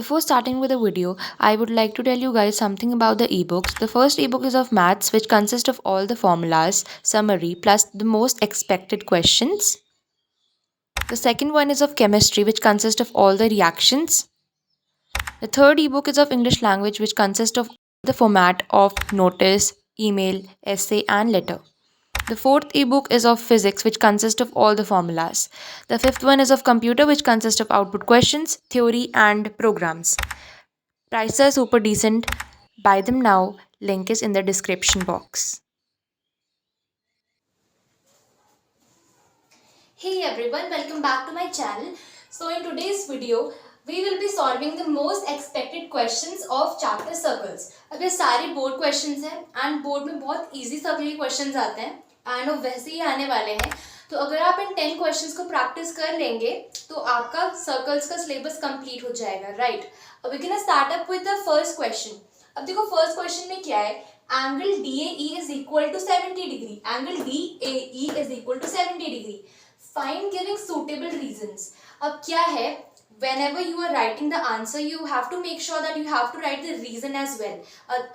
Before starting with the video, I would like to tell you guys something about the ebooks. The first ebook is of maths, which consists of all the formulas, summary, plus the most expected questions. The second one is of chemistry, which consists of all the reactions. The third ebook is of English language, which consists of the format of notice, email, essay, and letter. The fourth ebook is of physics, which consists of all the formulas. The fifth one is of computer, which consists of output questions, theory, and programs. Prices are super decent. Buy them now. Link is in the description box. Hey everyone, welcome back to my channel. So in today's video, we will be solving the most expected questions of chapter circles. अब ये सारे board questions हैं and board में बहुत easy circle के questions आते हैं and वो वैसे ही आने वाले हैं. तो अगर आप इन 10 क्वेश्चंस को प्रैक्टिस कर लेंगे तो आपका सर्कल्स का सिलेबस कंप्लीट हो जाएगा, राइट. अब we can start up with the first question. अब देखो फर्स्ट क्वेश्चन में क्या है. Angle DAE is equal to 70 degree. Angle DAE is equal to 70 degree. Find giving suitable reasons. अब क्या है, whenever you are writing the answer you have to make sure that you have to write the reason as well.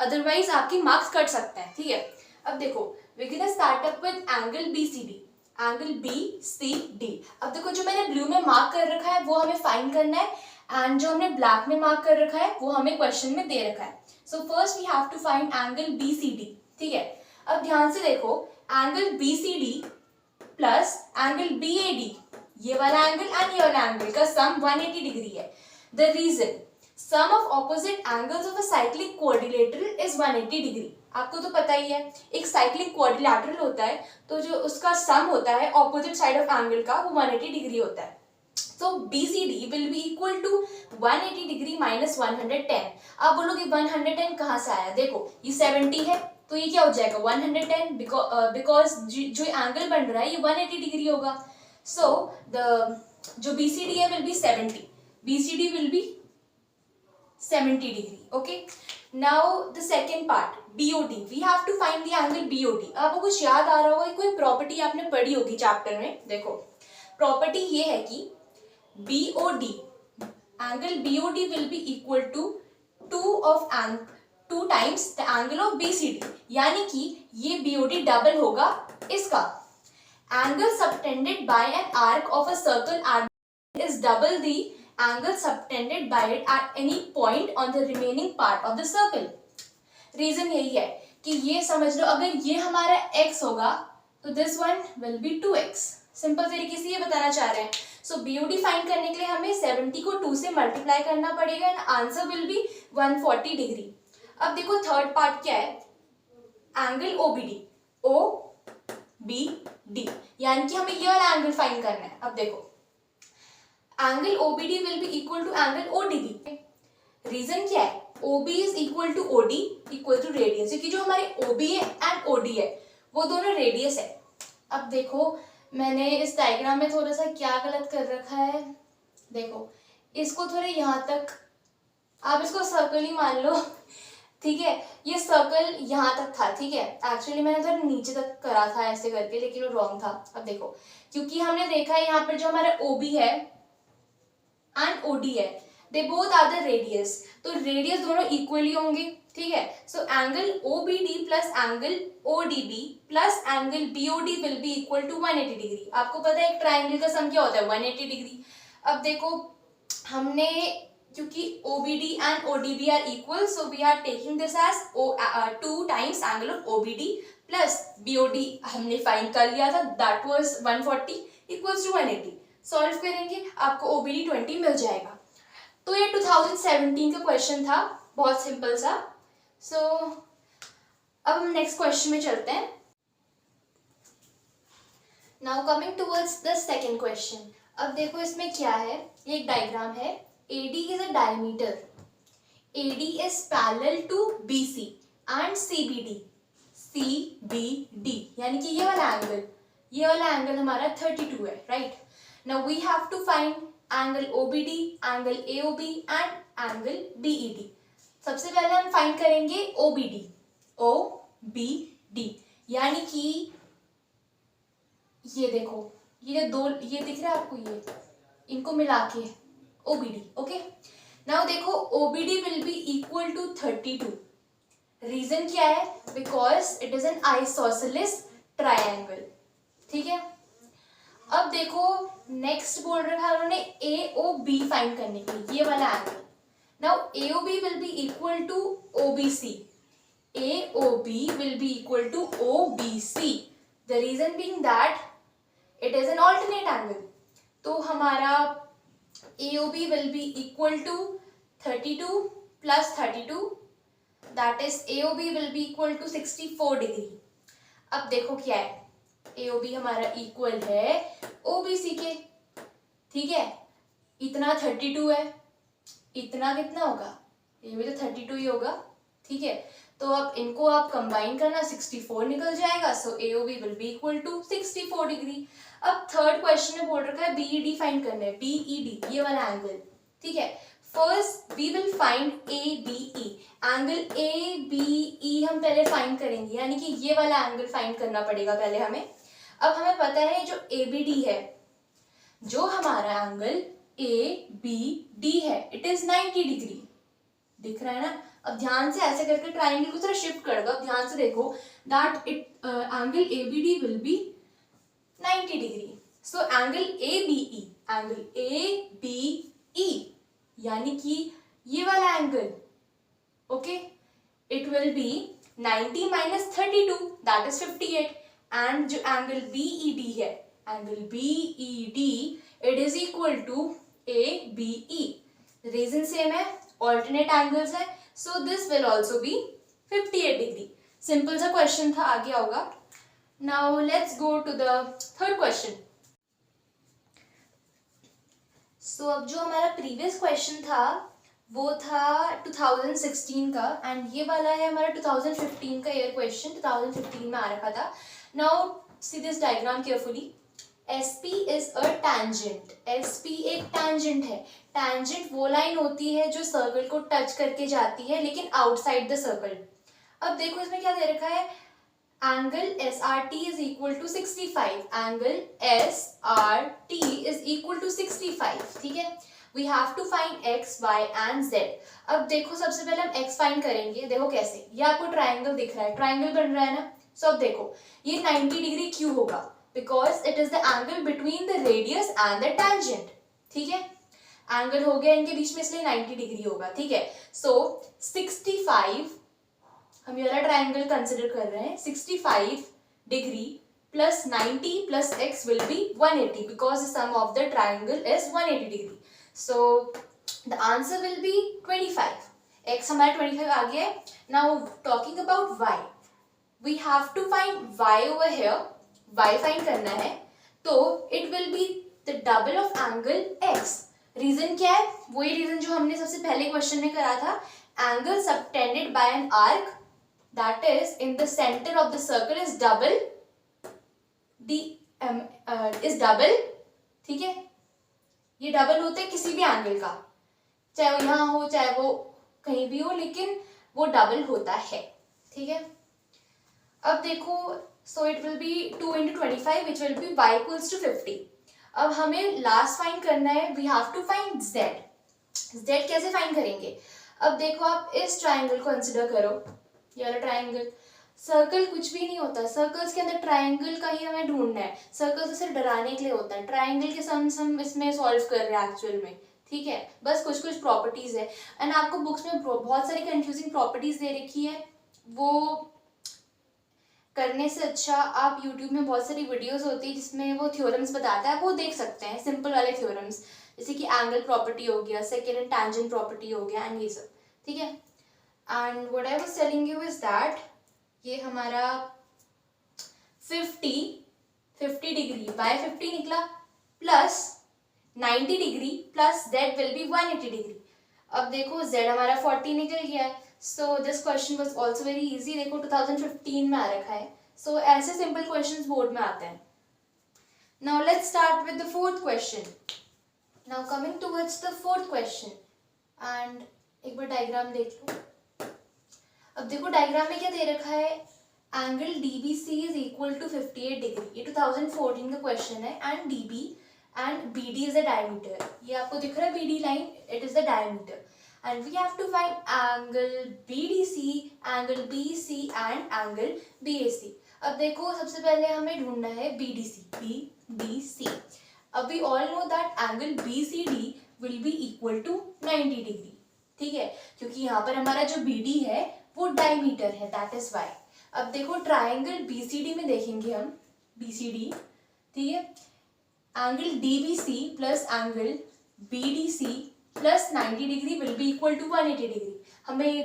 Otherwise आपके marks cut सकते हैं, ठीक है. अब देखो we can start up with angle BCD. Angle BCD. अब देखो जो मैंने ब्लू में मार्क कर रखा है वो हमें फाइंड करना है एंड जो हमने ब्लैक में मार्क कर रखा है वो हमें क्वेश्चन में दे रखा है. So first we have to find angle BCD, ठीक है. अब ध्यान से देखो angle BCD plus angle BAD, ये वाला एंगल एंड ये वाला एंगल का सम 180 डिग्री है. The reason sum of opposite angles of a cyclic quadrilateral is 180 degree. आपको तो पता ही है एक साइक्लिक क्वाड्रिलेटरल होता है तो जो उसका सम होता है ऑपोजिट साइड ऑफ एंगल का वो 180 डिग्री होता है. So BCD will be equal to 180 degree minus 110. आप बोलोगे 110 कहाँ से आया. देखो ये 70 है तो ये क्या हो जाएगा 110 बिकॉज जो एंगल बन रहा है ये 180 डिग्री होगा. सो द जो BCD है will be 70. BCD will be 70 degree. Okay. Now the second part BOD. We have to find the angle BOD. आपको कुछ याद आ रहा होगा, कोई प्रॉपर्टी आपने पढ़ी होगी चैप्टर में. देखो प्रॉपर्टी ये है कि BOD angle BOD will be equal to 2 times the angle of BCD. यानी कि ये BOD डबल होगा इसका. Angle subtended by an arc of a circle is double the angle subtended by it at any point on the remaining part of the circle. Reason यही है कि ये समझ लो अगर ये हमारा x होगा तो this one will be 2x. Simple तरीके से ये बताना चाह रहे हैं. सो BOD फाइंड करने के लिए हमें 70 को 2 से मल्टीप्लाई करना पड़ेगा and answer will B 140 degree. अब देखो थर्ड पार्ट क्या है, एंगल OBD, यानी कि हमें ये वाला एंगल फाइंड करना है. अब देखो angle OBD will be equal to angle ODB. Reason क्या है, OB is equal to OD equal to radius, क्योंकि जो हमारे OB है एंड OD है वो दोनों रेडियस है. अब देखो मैंने इस डायग्राम में थोड़ा सा क्या गलत कर रखा है. देखो इसको थोड़े यहाँ तक, आप इसको सर्कल ही मान लो, ठीक है. ये सर्कल यहाँ तक था, ठीक है. एक्चुअली मैंने थोड़ा नीचे तक करा था ऐसे करके, लेकिन वो रॉन्ग था. अब देखो क्योंकि हमने देखा है यहाँ पर जो हमारा OB है एंड OD है they both are the radius, तो रेडियस दोनों इक्वली होंगे, ठीक है. So angle OBD plus angle ODB plus angle BOD will be equal to 180 degree. आपको पता है एक ट्राइंगल का सम क्या होता है 180 डिग्री. अब देखो हमने क्योंकि OBD and ODB are equal so we are taking this as 2 times angle of OBD plus BOD हमने फाइंड कर लिया था that was 140 equals to 180. Solve करेंगे आपको OBD 20 मिल जाएगा. तो ये 2017 का क्वेश्चन था, बहुत सिंपल सा. सो अब हम नेक्स्ट क्वेश्चन में चलते हैं. Now coming towards the second question. अब देखो इसमें क्या है, ये एक डायग्राम है. AD is a diameter. AD is parallel to BC and CBD यानी कि ये वाला एंगल हमारा 32 है, right. Now we have to find angle OBD, angle AOB and angle BED. सबसे पहले हम फाइंड करेंगे OBD यानी कि ये देखो ये दो, ये दिख रहा है आपको, ये इनको मिला के OBD. ओके. नाउ देखो OBD will be equal to 32. Reason क्या है? Because it is an isosceles triangle. ठीक है. अब देखो नेक्स्ट बोल रखा है उन्होंने AOB फाइंड करने के लिए, ये वाला angle. Now AOB will be equal to OBC. AOB will be equal to OBC. The reason being that it is an alternate angle. तो हमारा AOB will be equal to 32 plus 32. That is AOB will be equal to 64 degree. अब देखो क्या है, AOB हमारा equal है OBC के. ठीक है. इतना 32 है, इतना कितना होगा? ये भी तो 32 ही होगा. ठीक है. तो अब इनको आप कंबाइन करना, 64 निकल जाएगा. So AOB will be equal to 64 degree. अब थर्ड क्वेश्चन में बोल रखा है BED फाइंड करना है. BED ये वाला एंगल. ठीक है. First we will find ABE. Angle ABE हम पहले फाइंड करेंगे, यानी कि ये वाला एंगल फाइंड करना पड़ेगा पहले हमें. अब हमें पता है जो ABD है, जो हमारा एंगल ABD है, इट इज 90 डिग्री. दिख रहा है ना? अब ध्यान से ऐसे करके ट्राइंगल को थोड़ा शिफ्ट कर दो. अब ध्यान से देखो that it angle ABD will be 90 degree. So angle ABE यानी कि ये वाला angle, okay, it will be 90 minus 32, that is 58. And जो एंगल BED है, angle BED it is equal to ABE. Reason same है, ऑल्टरनेट एंगल्स है. So this will also be 58 degree. Simple सा question था, आ गया होगा. Now let's go to the third question. So अब जो हमारा प्रीवियस क्वेश्चन था वो था 2016 का, एंड ये वाला है हमारा 2015 का ईयर क्वेश्चन. 2015 में आ रखा था. Now see this diagram carefully. SP is a tangent. SP एक tangent है. tangent वो लाइन होती है जो सर्कल को टच करके जाती है लेकिन आउटसाइड द सर्कल. अब देखो इसमें क्या दे रखा है, angle SRT is equal to 65. Angle SRT is equal to 65. ठीक है. We have to find X, Y and Z. अब देखो सबसे पहले हम X फाइंड करेंगे. देखो कैसे, ये आपको ट्राइंगल दिख रहा है, ट्राइंगल बन रहा है ना. सो अब देखो ये 90 डिग्री क्यों होगा? Because it is the angle between the radius and the tangent. ठीक है. एंगल हो गया इनके बीच में, इसलिए 90 डिग्री होगा. ठीक है. सो 65, हम ये वाला ट्राइंगल कंसिडर कर रहे हैं. 65 degree plus 90 plus x will be 180 because the sum of the triangle is 180 degree. So the answer will be 25. x हमारा 25 आ गया है. Now talking about y, we have to find y over here. y find करना है, तो it will be the double of angle x. Reason क्या है? वही रीजन जो हमने सबसे पहले क्वेश्चन में करा था. Angle subtended by an arc that is in the centre of the circle is double is double. ठीक है. ये डबल होता है किसी भी एंगल का, चाहे वो यहाँ हो चाहे वो कहीं भी हो, लेकिन वो डबल होता है. ठीक है. अब देखो, so it will be 2 into 25 which will be y equals to 50. अब हमें लास्ट फाइंड करना है, we have to find z. z कैसे फाइंड करेंगे? अब देखो आप इस ट्राइंगल को कंसिडर करो, ये वाला ट्राइंगल. सर्कल कुछ भी नहीं होता, सर्कल्स के अंदर ट्राइंगल का ही हमें ढूंढना है. सर्कल तो सिर्फ डराने के लिए होता है. ट्राइंगल के सम्स हम इसमें सॉल्व कर रहे हैं एक्चुअल में. ठीक है. बस कुछ कुछ प्रॉपर्टीज है, एंड आपको बुक्स में बहुत सारी कंफ्यूजिंग प्रॉपर्टीज दे रखी है. वो करने से अच्छा आप YouTube में बहुत सारी वीडियोस होती है जिसमें वो थ्योरम्स बताता है, वो देख सकते हैं. सिंपल वाले थ्योरम्स, जैसे कि एंगल प्रॉपर्टी हो गया, सेकेंड एंड टैंजेंट प्रॉपर्टी हो गया, एंड ये सब. ठीक है. And what I was telling you is that ये हमारा 50 डिग्री बाय 50 निकला plus 90 degree plus z will be 180 degree. अब देखो z हमारा 40 निकल गया है. So this question was also very easy. देखो 2015 में आ रखा है. सो ऐसे सिंपल क्वेश्चंस बोर्ड में आते हैं. Now let's start with the fourth question. Now coming towards the fourth question, and एक बार डायग्राम देख लो. अब देखो डायग्राम में क्या दे रखा है, angle DBC is equal to 58 degree. ये 2014 का क्वेश्चन है. And DB and BD is the diameter. ये आपको दिख रहा है BD line, it is the diameter. and we have to find angle BDC, angle BC and angle BAC. अब देखो सबसे पहले हमें ढूंढना है BDC. अब we all know that angle BCD will be equal to 90 degree. ठीक है, क्योंकि यहाँ पर हमारा जो BD है वो डायमीटर है, that is why. अब देखो ट्राइंगल BCD में देखेंगे हम, BCD, ठीक है, angle DBC plus angle BDC plus 90 degree will be equal to 180 degree. हमें ये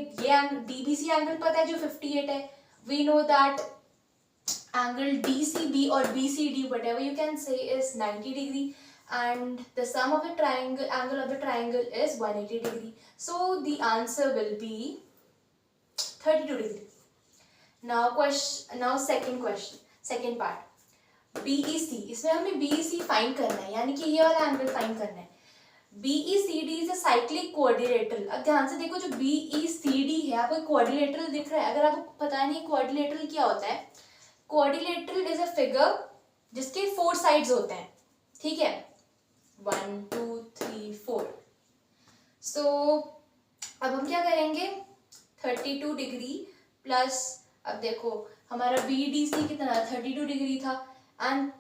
DBC एंगल पता है जो 58 है. We know that angle DCB or BCD, whatever you can say, is 90 degree, and the sum of the triangle angle of the triangle is 180 degree. So the answer will be 32 degree. Now second part, BEC. इसमें हमें BEC find करना है, यानी कि ये वाला angle find करना है. BECD is a cyclic quadrilateral. अब ध्यान से देखो, जो BECD है आपको क्वाड्रिलेटरल दिख रहा है. अगर आपको पता नहीं क्वाड्रिलेटरल क्या होता है, क्वाड्रिलेटरल इज अ फिगर जिसके 4 साइड्स होते हैं. ठीक है, 1 2 3 4. सो अब हम क्या करेंगे, 32 डिग्री प्लस, अब देखो हमारा BDC कितना था, 32 डिग्री था, एंड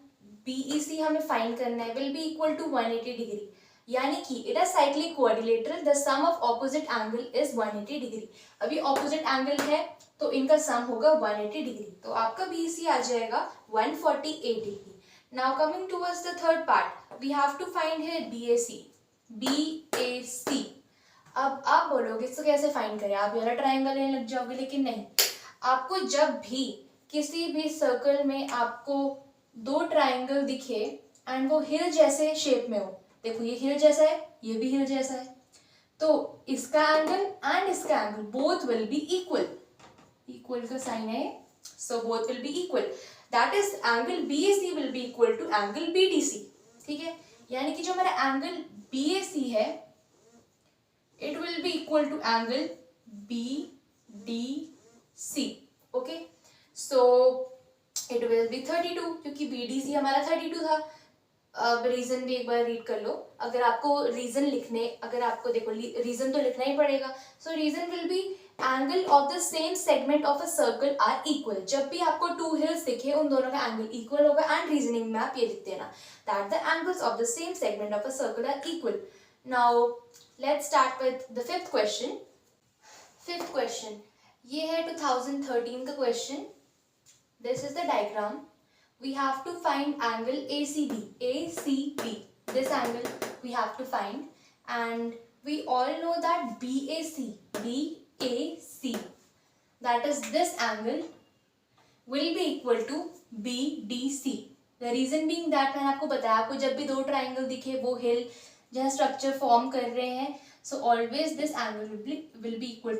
BEC हमें फाइंड करना है, will be equal to 180 degree. यानी कि it is cyclic quadrilateral, the sum of opposite angle is 180 degree. अभी ऑपोजिट एंगल है तो इनका सम होगा 180 डिग्री. तो आपका BEC आ जाएगा 148 degree. Now coming towards the third part, we have to find here BAC. अब आप बोलोगे इसको कैसे फाइंड करें, आप वाला ट्राइंगल लेने लग जाओगे, लेकिन नहीं. आपको जब भी किसी भी सर्कल में आपको 2 ट्राइंगल दिखे एंड वो हिल जैसे शेप में हो, देखो ये हिल जैसा है, ये भी हिल जैसा है, तो इसका एंगल एंड इसका angle both will be equal. Equal का साइन है, so both will be equal. That is angle BAC will be equal to angle BDC. ठीक है, यानी कि जो हमारा एंगल BAC है, it will be equal to angle BDC. Okay, so it will be 32, क्योंकि BDC हमारा 32 था. अब रीजन भी एक बार रीड कर लो. अगर आपको रीजन लिखने, अगर आपको देखो रीजन तो लिखना ही पड़ेगा. So reason will be angle of the same segment of a circle are equal. जब भी आपको 2 हिल्स दिखे, उन दोनों का एंगल इक्वल होगा. एंड रीजनिंग में आप ये लिख देना that the angles of the same segment of a circle are equal. Now let's start with the fifth question. ये है 2013 का question. This is the diagram. We have to find angle ACB. This angle we have to find, and we all know that BAC, that is this angle, will be equal to BDC. The reason being that मैंने आपको बताया, आपको जब भी 2 triangle दिखे, वो हिल जहाँ structure form कर रहे हैं, so always this angle will be equal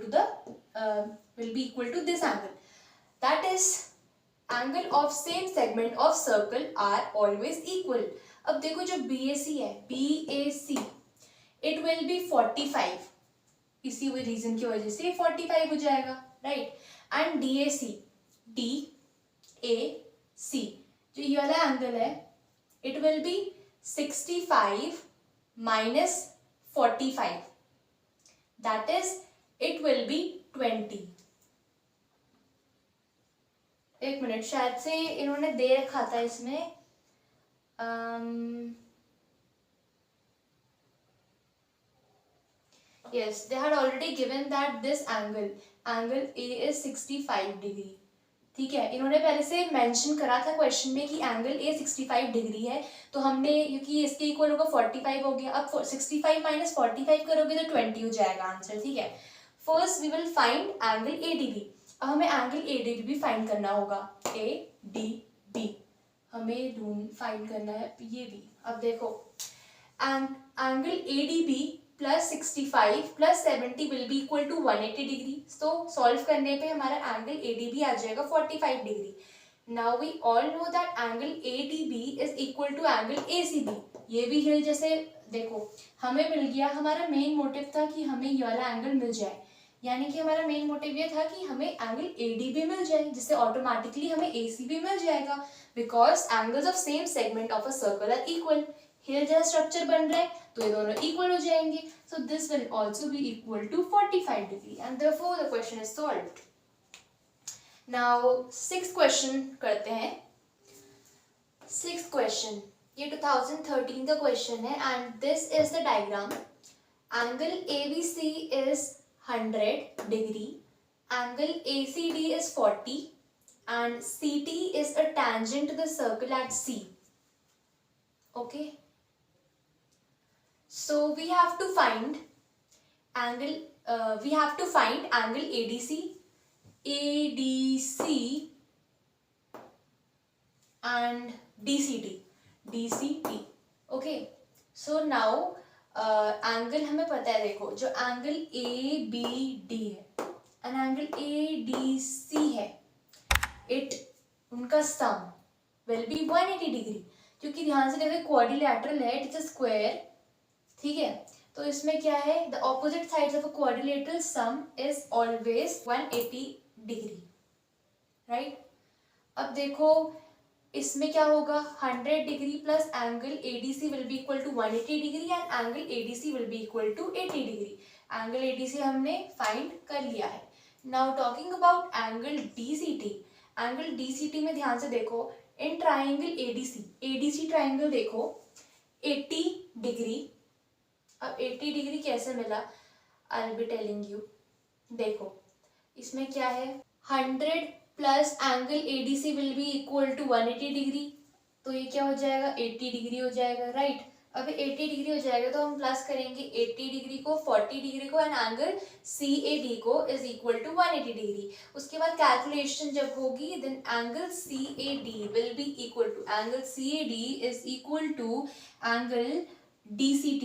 to this angle. That is angle of same segment of circle are always equal. अब देखो जो BAC है, BAC इट विल बी 45. इसी हुए रीजन की वजह से 45 हो जाएगा, राइट. एंड DAC जो ये वाला एंगल है, it will B 65 minus 45. That is it will B 20. एक मिनट, शायद से इन्होंने दे रखा था इसमें. yes, they had already given that this angle A is 65 degree. ठीक है, इन्होंने पहले से मेंशन करा था क्वेश्चन में कि एंगल A 65 डिग्री है. तो हमने, क्योंकि इसके इक्वल होगा 45 हो गया. अब 65 माइनस 45 करोगे तो 20 हो जाएगा आंसर. ठीक है, first we will find angle ADB. अब हमें एंगल ADB भी फाइंड करना होगा. ADB हमें फाइंड करना है ये भी. अब देखो angle ADB plus 65 plus 70 will be equal to 180 degree. तो सॉल्व करने पे हमारा एंगल ADB आ जाएगा 45 degree. Now we all know that angle ADB is equal to angle ACB. ये भी हिल जैसे, देखो हमें मिल गया. हमारा मेन मोटिव था कि हमें ये वाला एंगल मिल जाए, यानी कि हमारा मेन मोटिव ये था कि हमें एंगल ADB मिल जाए, जिससे ऑटोमेटिकली हमें ACB मिल जाएगा, because angles of same segment of a circle are equal. Hair जैसा स्ट्रक्चर बन रहा है तो ये दोनों इक्वल हो जाएंगे. So this will also be equal to 45 degree and therefore the question is solved. Now 6th question करते हैं. 6th क्वेश्चन ये 2013 का क्वेश्चन है and this is the diagram. Angle ABC is 100 degree, angle ACD is 40 and CT is a tangent to the circle at C. Okay, so we have to find angle ADC and DCT. Okay, so now angle हमें पता है. देखो जो angle ABD है and angle ADC है, उनका सम will be 180 degree. क्योंकि ध्यान से देखो क्वाड्रिलेटरल है, इट इज अ स्क्वायर. ठीक है, तो इसमें क्या है, the opposite sides of a quadrilateral sum is always 180 degree. Right, अब देखो इसमें क्या होगा, 100 degree plus angle ADC will be equal to 180 degree and angle ADC will be equal to 80 degree. Angle ADC हमने फाइंड कर लिया है. Now talking about angle DCT. Angle DCT में ध्यान से देखो, इन ट्राइंगल ADC ट्राइंगल देखो 80 degree. अब 80 डिग्री कैसे मिला, I will be telling you. देखो इसमें क्या है, 100 plus angle ADC will be equal to 180 degree. तो ये क्या हो जाएगा, 80 डिग्री हो जाएगा. राइट, अब 80 डिग्री हो जाएगा तो हम प्लस करेंगे 80 डिग्री को, 40 डिग्री को एंड एंगल CAD को इज इक्वल टू 180 डिग्री. उसके बाद कैलकुलेशन जब होगी then angle CAD will be equal to is equal to angle DCT.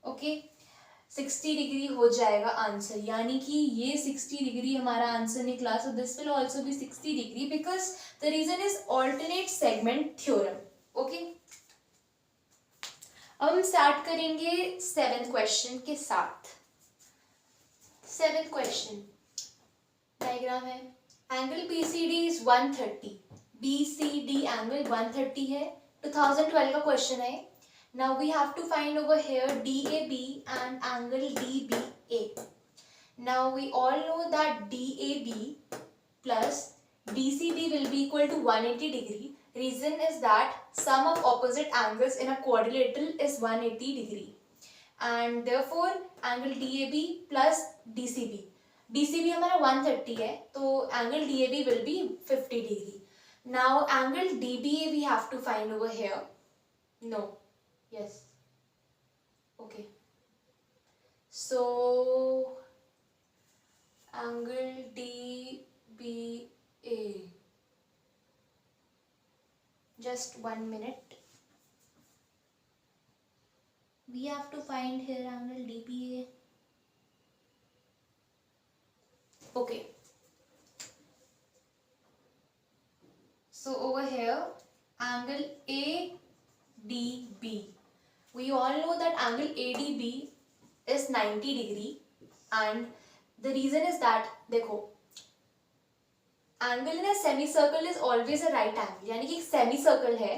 Okay, 60 degree हो जाएगा आंसर. यानी कि ये 60 डिग्री हमारा आंसर निकला. So this will also be 60 degree because the reason is alternate segment theorem. Okay, अब हम start करेंगे 7th क्वेश्चन के साथ. 7th क्वेश्चन डायग्राम है. Angle BCD is 130. BCD angle 130 है. 2012 का क्वेश्चन है. Now we have to find over here DAB and angle DBA. Now we all know that DAB plus DCB will be equal to 180 degree. Reason is that sum of opposite angles in a quadrilateral is 180 degree. And therefore angle DAB plus DCB हमारा 130 है तो angle DAB will be 50 degree. Now angle DBA we have to find over here. No. Yes. Okay. So angle DBA. Just 1 minute. We have to find here angle DBA. Okay. So over here angle ADB. We all know that angle ADB is 90 degree and the reason is that देखो angle in a semicircle is always a right angle. यानी कि एक semicircle है,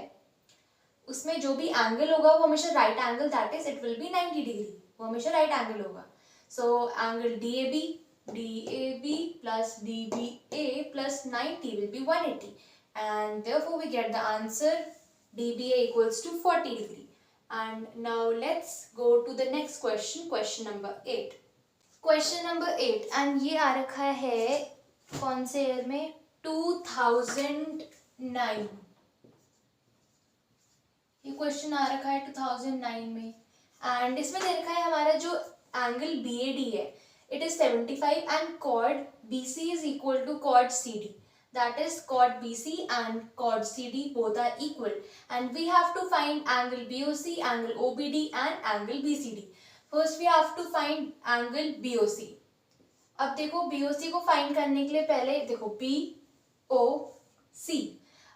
उसमें जो भी angle होगा वो हमेशा right angle, that is it will be 90 degree. वो हमेशा right angle होगा. So angle DAB plus DBA plus 90 will be 180 and therefore we get the answer DBA equals to 40 degree. And now let's go to the next question, question number 8. Question number 8 and ये आ रखा है कौन से year में, 2009. ये question आ रखा है 2009 में एंड इसमें दे रखा है हमारा जो एंगल BAD है it is 75 and chord BC is equal to chord CD. That is chord BC and chord CD both are equal and we have to find angle BOC, angle OBD and angle BCD. First we have to find angle BOC. अब देखो BOC को find करने के लिए पहले देखो BOC.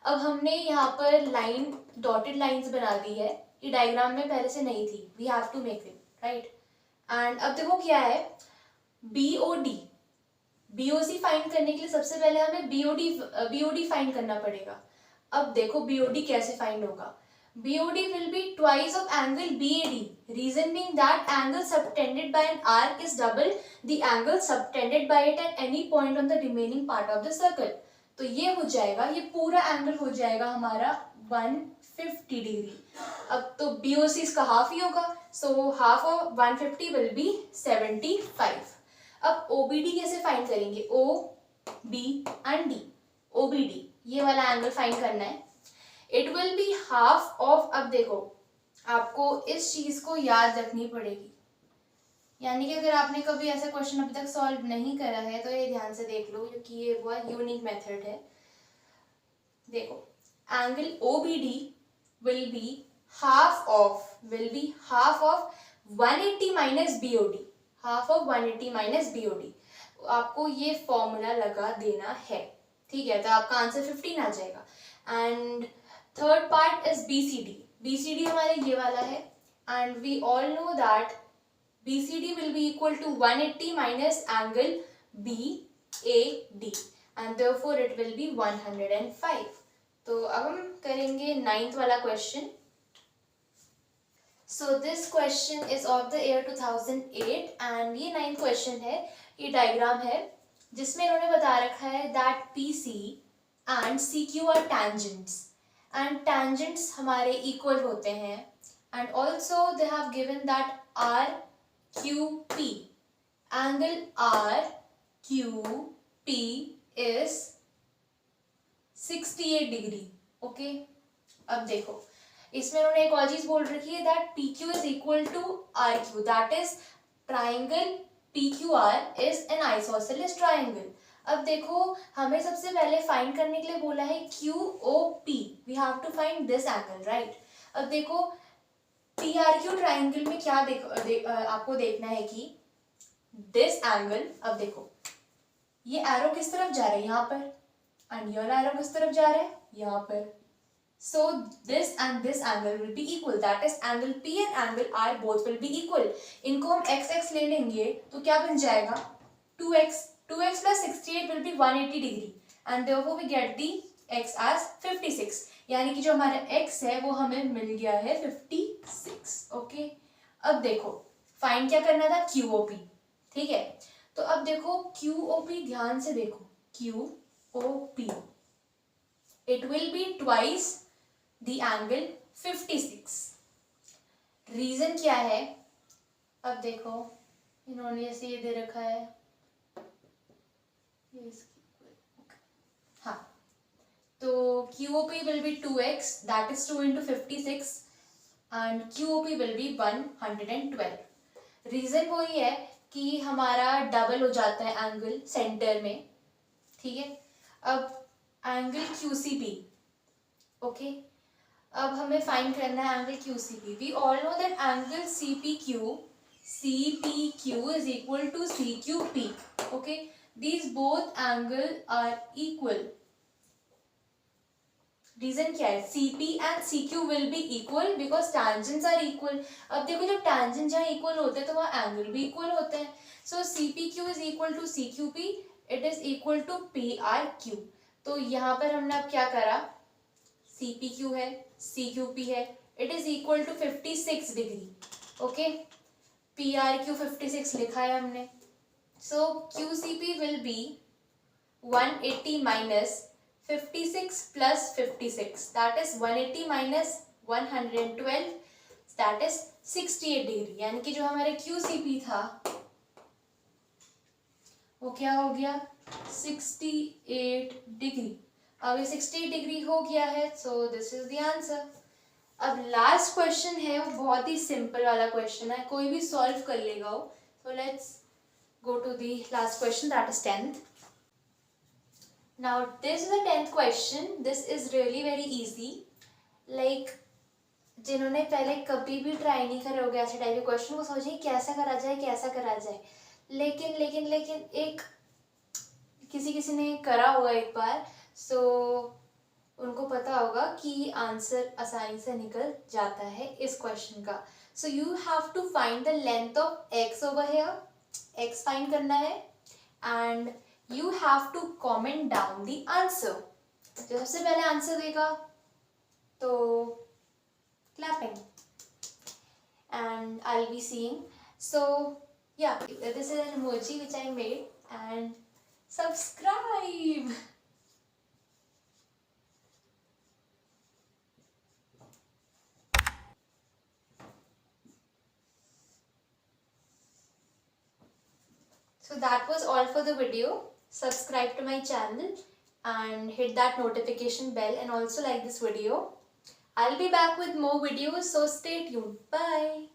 अब हमने यहाँ पर लाइन डॉटेड लाइंस बना दी है, ये डायग्राम में पहले से नहीं थी. We have to make it right. And अब देखो क्या है BOC फाइंड करने के लिए सबसे पहले हमें BOD फाइंड करना पड़ेगा. अब देखो BOD कैसे फाइंड होगा, BOD will be twice of angle BAD. Reason being that angle subtended by an arc is double the angle subtended by it at any point on the remaining part of the circle. तो ये हो जाएगा, ये पूरा angle हो जाएगा हमारा 150 degree. अब तो BOC इसका हाफ ही होगा, so half of 150 will be 75. अब OBD कैसे फाइंड करेंगे? OB and D. OBD ये वाला एंगल फाइंड करना है. It will be half of, अब देखो आपको इस चीज को याद रखनी पड़ेगी, यानी कि अगर आपने कभी ऐसा क्वेश्चन अभी तक सॉल्व नहीं करा है तो ये ध्यान से देख लो, क्योंकि ये बहुत यूनिक मेथड है. देखो angle OBD will be half of 180 minus BOD. Half of 180 minus BOD. आपको ये फॉर्मूला लगा देना है, ठीक है? तो आपका आंसर 15 आ जाएगा. And third part is BCD. BCD हमारे ये वाला है, and we all know that BCD will be equal to 180 minus angle BAD, and therefore it will be 105. तो अब हम करेंगे 9th वाला question. So this question is of the year 2008, and ये 9th क्वेश्चन है. ये डायग्राम है जिसमें इन्होंने बता रखा है that PC and CQ are tangents, and tangents हमारे equal होते हैं, and also they have given that RQP, angle RQP is 68 degree. Okay, अब देखो इसमें उन्होंने एक और चीज बोल रखी है that PQ is equal to RQ, that is triangle PQR is an isosceles triangle. अब देखो हमें सबसे पहले फाइंड करने के लिए बोला है QOP, we have to find this angle, right? अब देखो PRQ ट्राइंगल में क्या आपको देखना है कि दिस एंगल, अब देखो ये एरो किस तरफ जा रहा है? यहाँ पर. एंड योर एरो किस तरफ जा रहा है? यहाँ पर. So this and this angle will be equal, that is angle P and angle R both will be equal. इनको हम x ले लेंगे तो क्या बन जाएगा? 2x. 2x plus 68 will be 180 degree, and therefore we get the x as 56. यानी कि जो हमारा x है वो हमें मिल गया है 56. ओके, अब देखो फाइंड क्या करना था? QOP. ठीक है, तो अब देखो QOP, ध्यान से देखो QOP, it will be twice the angle 56. Reason क्या है? अब देखो इन्होंने ऐसे ये दे रखा है, हाँ, तो QOP will be 2x, that is 2 into 56, and QOP will be 112. Reason वही है कि हमारा डबल हो जाता है एंगल सेंटर में. ठीक है, अब एंगल QCP. ओके, अब हमें फाइंड करना है angle QCP. We all know that angle CPQ is equal to CQP. okay, these both angle are equal. Reason क्या है? CP and CQ will be equal because tangents are equal. अब देखो जब tangent जहाँ equal होते हैं तो वहाँ angle भी equal होते हैं. So CPQ is equal to CQP, it is equal to PRQ. तो यहाँ पर हमने अब क्या करा? CPQ है, CQP है, it is equal to 56 degree. Okay, PRQ 56 लिखा है हमने. So QCP will be 180 minus 56 plus 56, that is 180 minus 112, that is 68 degree. यानी कि जो हमारे QCP था वो क्या हो गया? 68 डिग्री. अब ये 68 डिग्री हो गया है, so this is the answer. अब लास्ट क्वेश्चन है, वो बहुत ही सिंपल वाला क्वेश्चन है, कोई भी सॉल्व कर लेगा वो. So let's go to the last question, that is 10th. Now this is the 10th question. This is really very easy. Like जिन्होंने पहले कभी भी ट्राई नहीं करे होगे ऐसे टाइप के क्वेश्चन को, सोचिए कैसा करा जाए, कैसा करा जाए. लेकिन लेकिन लेकिन एक किसी ने करा होगा एक बार, सो उनको पता होगा कि आंसर आसानी से निकल जाता है इस क्वेश्चन का. So you have to find the length of X over here. X find करना है, and you have to comment down the answer. जो सबसे पहले आंसर देगा तो clapping, and I'll be seeing. So yeah, this is an emoji which I made, and subscribe. So that was all for the video. Subscribe to my channel and hit that notification bell, and also like this video. I'll be back with more videos, so stay tuned. Bye.